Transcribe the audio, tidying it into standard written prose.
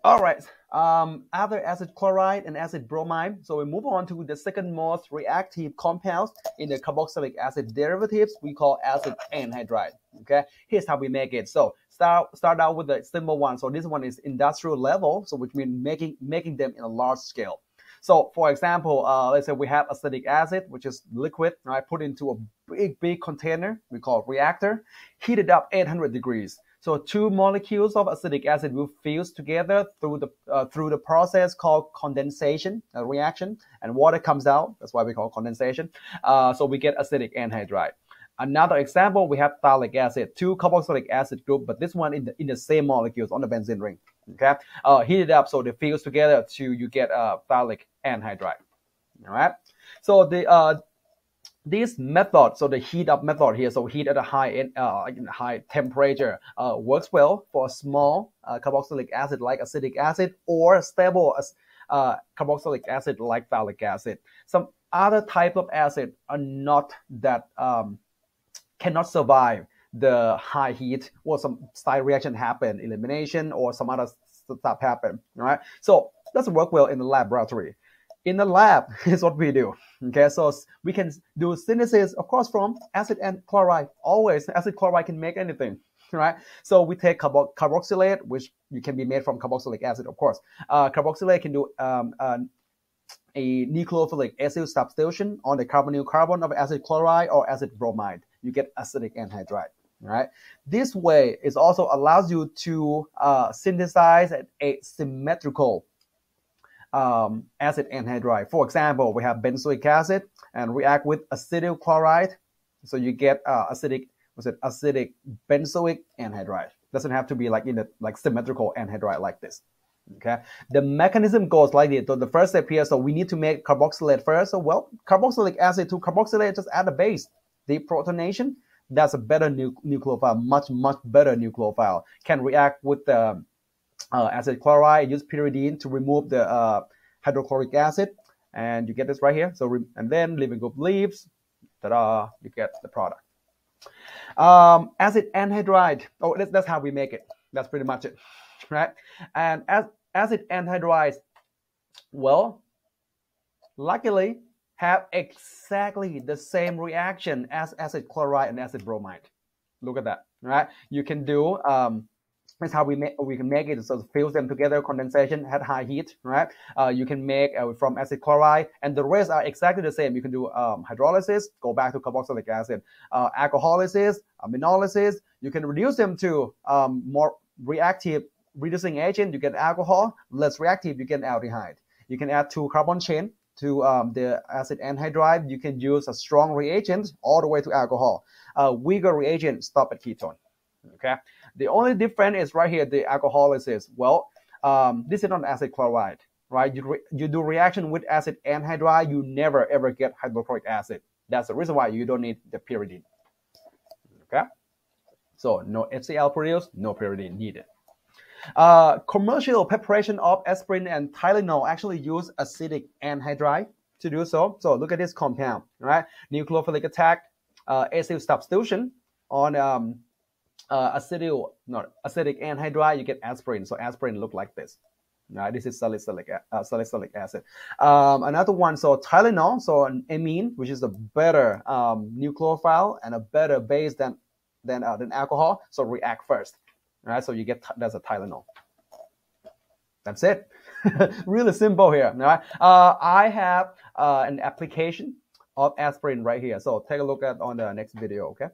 All right. After acid chloride and acid bromide, so we move on to the second most reactive compounds in the carboxylic acid derivatives. We call acid anhydride. Okay. Here's how we make it. So start out with the simple one. So this one is industrial level, so which means making them in a large scale. So for example, let's say we have acetic acid, which is liquid, right? Put into a big container. We call it reactor. Heat it up 800 degrees. So two molecules of acetic acid will fuse together through the process called condensation, a reaction, and water comes out. That's why we call condensation. So we get acetic anhydride. Another example, we have phthalic acid, two carboxylic acid group, but this one in the same molecules on the benzene ring. Okay, heat it up so they fuse together to you get phthalic anhydride. All right. So this method, so the heat up method here, so heat at a high temperature, works well for a small carboxylic acid like acetic acid or stable carboxylic acid like phthalic acid. Some other type of acid are not that cannot survive the high heat, or some side reaction happen, elimination or some other stuff happen. All right, so doesn't work well in the laboratory. In the lab is what we do. Okay, so we can do synthesis, of course, from acid and chloride. Always, acid chloride can make anything, right? So we take carboxylate, which can be made from carboxylic acid, of course. Carboxylate can do a nucleophilic acid substitution on the carbonyl carbon of acid chloride or acid bromide. You get acetic anhydride. Right. This way it also allows you to synthesize a symmetrical acid anhydride. For example, we have benzoic acid and react with acetyl chloride, so you get acidic benzoic anhydride. Doesn't have to be like symmetrical anhydride like this. Okay, the mechanism goes like this. So the first step here, so we need to make carboxylate first. So well, carboxylic acid to carboxylate, just add a base. Deprotonation, that's a better nucleophile, much better nucleophile. Can react with the acid chloride, use pyridine to remove the hydrochloric acid, and you get this right here. So and then leaving group leaves, ta-da, you get the product. Acid anhydride. Oh, that's how we make it. That's pretty much it, right? And as acid anhydrides, well, luckily have exactly the same reaction as acid chloride and acid bromide. Look at that, right? You can do that's how we can make it. So fuse them together, condensation at high heat, right? You can make from acid chloride, and the rest are exactly the same. You can do hydrolysis, go back to carboxylic acid, alcoholysis, aminolysis. You can reduce them to more reactive reducing agent. You get alcohol. Less reactive, you get aldehyde. You can add 2 carbon chain to the acid anhydride. You can use a strong reagent all the way to alcohol. Weaker reagent, stop at ketone. Okay. The only difference is right here, the alcoholysis. Well, this is not acid chloride, right? You do reaction with acid anhydride, you never ever get hydrochloric acid. That's the reason why you don't need the pyridine. Okay. So no HCl produced, no pyridine needed. Commercial preparation of aspirin and Tylenol actually use acetic anhydride to do so. So look at this compound, right? Nucleophilic attack, acid substitution on acetic anhydride, you get aspirin. So aspirin look like this. Right, this is salicylic acid. Another one, so Tylenol, so an amine, which is a better nucleophile and a better base than alcohol. So react first. Right, so you get that's a Tylenol. That's it. Really simple here. Right? I have an application of aspirin right here. So take a look at on the next video. Okay.